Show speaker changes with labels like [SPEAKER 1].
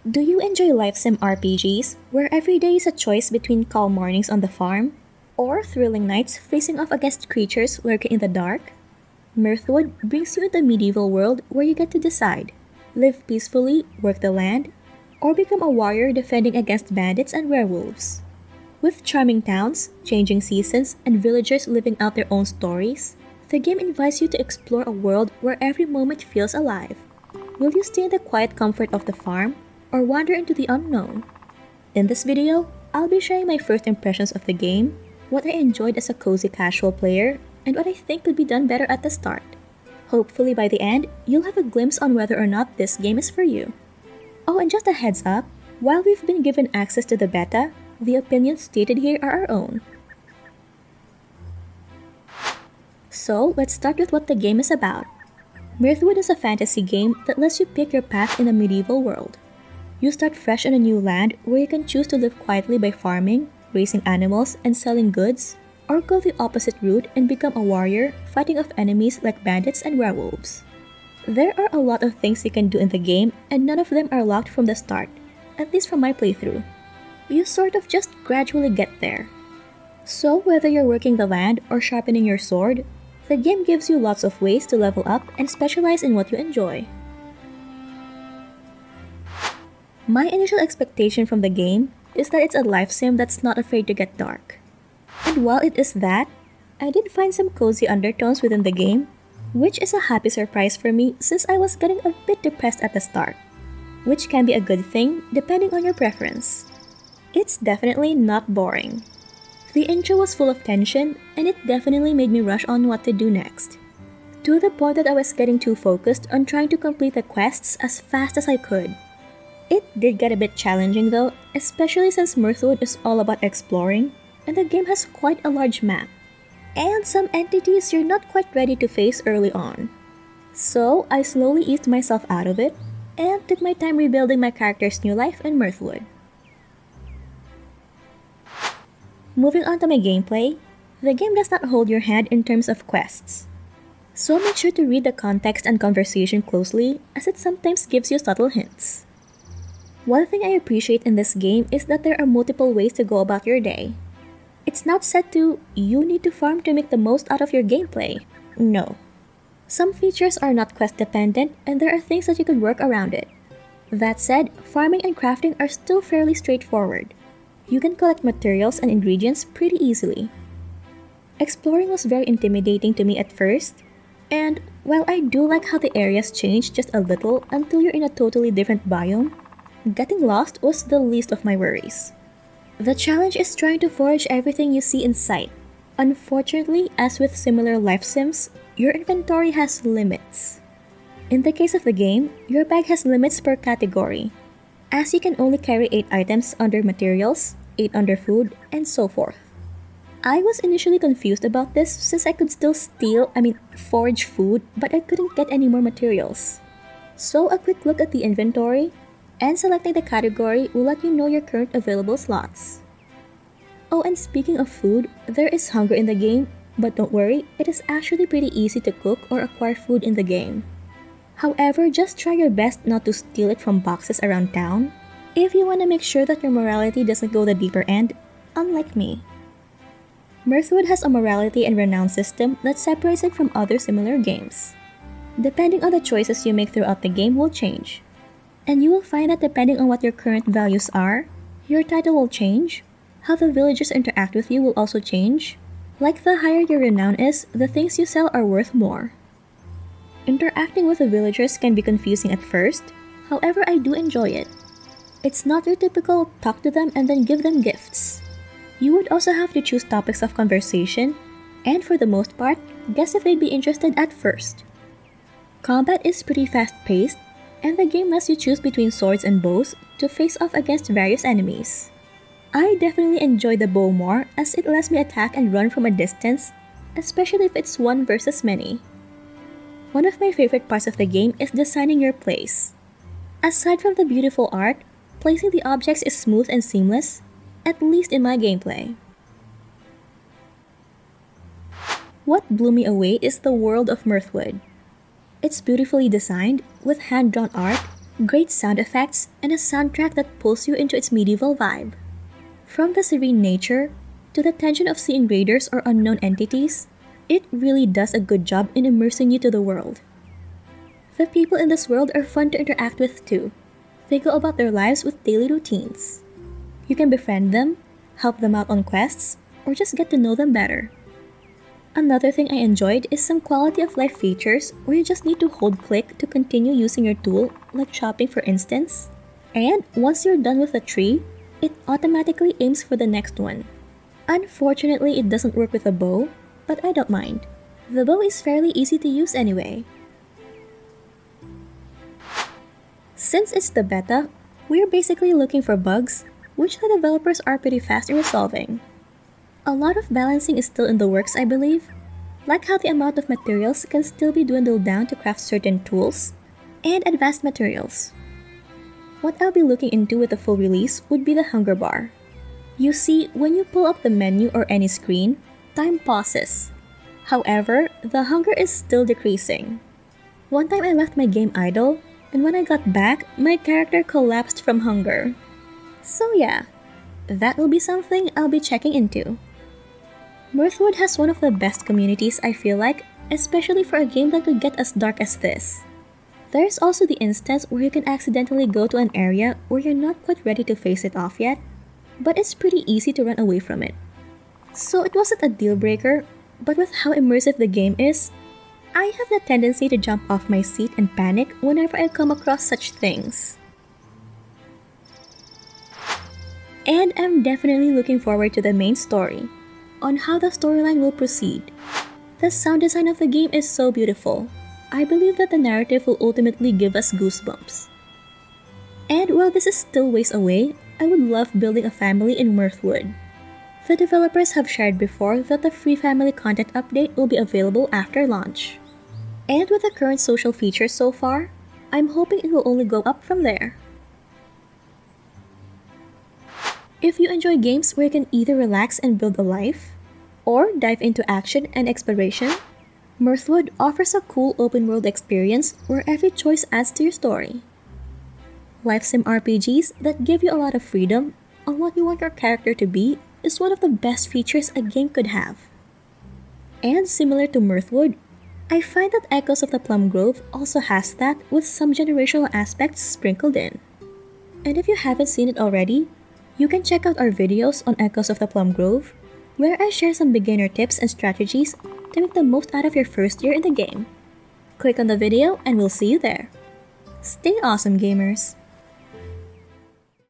[SPEAKER 1] Do you enjoy life sim RPGs, where every day is a choice between calm mornings on the farm, or thrilling nights facing off against creatures lurking in the dark? Mirthwood brings you into a medieval world where you get to decide: live peacefully, work the land, or become a warrior defending against bandits and werewolves. With charming towns, changing seasons, and villagers living out their own stories, the game invites you to explore a world where every moment feels alive. Will you stay in the quiet comfort of the farm, or wander into the unknown? In this video, I'll be sharing my first impressions of the game, what I enjoyed as a cozy casual player, and what I think could be done better at the start. Hopefully by the end, you'll have a glimpse on whether or not this game is for you. Oh, and just a heads up, while we've been given access to the beta, the opinions stated here are our own. So, let's start with what the game is about. Mirthwood is a fantasy game that lets you pick your path in a medieval world. You start fresh in a new land where you can choose to live quietly by farming, raising animals, and selling goods, or go the opposite route and become a warrior fighting off enemies like bandits and werewolves. There are a lot of things you can do in the game, and none of them are locked from the start, at least from my playthrough. You sort of just gradually get there. So whether you're working the land or sharpening your sword, the game gives you lots of ways to level up and specialize in what you enjoy. My initial expectation from the game is that it's a life sim that's not afraid to get dark. And while it is that, I did find some cozy undertones within the game, which is a happy surprise for me since I was getting a bit depressed at the start, which can be a good thing depending on your preference. It's definitely not boring. The intro was full of tension, and it definitely made me rush on what to do next, to the point that I was getting too focused on trying to complete the quests as fast as I could. It did get a bit challenging though, especially since Mirthwood is all about exploring, and the game has quite a large map, and some entities you're not quite ready to face early on. So I slowly eased myself out of it, and took my time rebuilding my character's new life in Mirthwood. Moving on to my gameplay, the game does not hold your hand in terms of quests. So make sure to read the context and conversation closely, as it sometimes gives you subtle hints. One thing I appreciate in this game is that there are multiple ways to go about your day. It's not set to, you need to farm to make the most out of your gameplay. No. Some features are not quest dependent, and there are things that you can work around it. That said, farming and crafting are still fairly straightforward. You can collect materials and ingredients pretty easily. Exploring was very intimidating to me at first, and while I do like how the areas change just a little until you're in a totally different biome, getting lost was the least of my worries. The challenge is trying to forage everything you see in sight. Unfortunately, as with similar life sims, your inventory has limits. In the case of the game, your bag has limits per category, as you can only carry 8 items under materials, 8 under food, and so forth. I was initially confused about this since I could still forage food, but I couldn't get any more materials. So a quick look at the inventory, and selecting the category will let you know your current available slots. Oh, and speaking of food, there is hunger in the game, but don't worry, it is actually pretty easy to cook or acquire food in the game. However, just try your best not to steal it from boxes around town, if you want to make sure that your morality doesn't go the deeper end, unlike me. Mirthwood has a morality and renown system that separates it from other similar games. Depending on the choices you make throughout the game will change. And you will find that depending on what your current values are, your title will change, how the villagers interact with you will also change. Like the higher your renown is, the things you sell are worth more. Interacting with the villagers can be confusing at first, however I do enjoy it. It's not your typical talk to them and then give them gifts. You would also have to choose topics of conversation, and for the most part, guess if they'd be interested at first. Combat is pretty fast-paced, and the game lets you choose between swords and bows to face off against various enemies. I definitely enjoy the bow more as it lets me attack and run from a distance, especially if it's one versus many. One of my favorite parts of the game is designing your place. Aside from the beautiful art, placing the objects is smooth and seamless, at least in my gameplay. What blew me away is the world of Mirthwood. It's beautifully designed, with hand-drawn art, great sound effects, and a soundtrack that pulls you into its medieval vibe. From the serene nature to the tension of seeing raiders or unknown entities, it really does a good job in immersing you to the world. The people in this world are fun to interact with too. They go about their lives with daily routines. You can befriend them, help them out on quests, or just get to know them better. Another thing I enjoyed is some quality of life features where you just need to hold click to continue using your tool, like chopping for instance. And once you're done with a tree, it automatically aims for the next one. Unfortunately, it doesn't work with a bow, but I don't mind. The bow is fairly easy to use anyway. Since it's the beta, we're basically looking for bugs, which the developers are pretty fast in resolving. A lot of balancing is still in the works, I believe, like how the amount of materials can still be dwindled down to craft certain tools, and advanced materials. What I'll be looking into with the full release would be the hunger bar. You see, when you pull up the menu or any screen, time pauses. However, the hunger is still decreasing. One time I left my game idle, and when I got back, my character collapsed from hunger. So yeah, that will be something I'll be checking into. Mirthwood has one of the best communities, I feel like, especially for a game that could get as dark as this. There's also the instance where you can accidentally go to an area where you're not quite ready to face it off yet, but it's pretty easy to run away from it. So it wasn't a deal breaker, but with how immersive the game is, I have the tendency to jump off my seat and panic whenever I come across such things. And I'm definitely looking forward to the main story, on how the storyline will proceed. The sound design of the game is so beautiful. I believe that the narrative will ultimately give us goosebumps. And while this is still ways away, I would love building a family in Mirthwood. The developers have shared before that the free family content update will be available after launch. And with the current social features so far, I'm hoping it will only go up from there. If you enjoy games where you can either relax and build a life, or dive into action and exploration, Mirthwood offers a cool open-world experience where every choice adds to your story. Life sim RPGs that give you a lot of freedom on what you want your character to be is one of the best features a game could have. And similar to Mirthwood, I find that Echoes of the Plum Grove also has that with some generational aspects sprinkled in. And if you haven't seen it already, you can check out our videos on Echoes of the Plum Grove, where I share some beginner tips and strategies to make the most out of your first year in the game. Click on the video and we'll see you there. Stay awesome, gamers!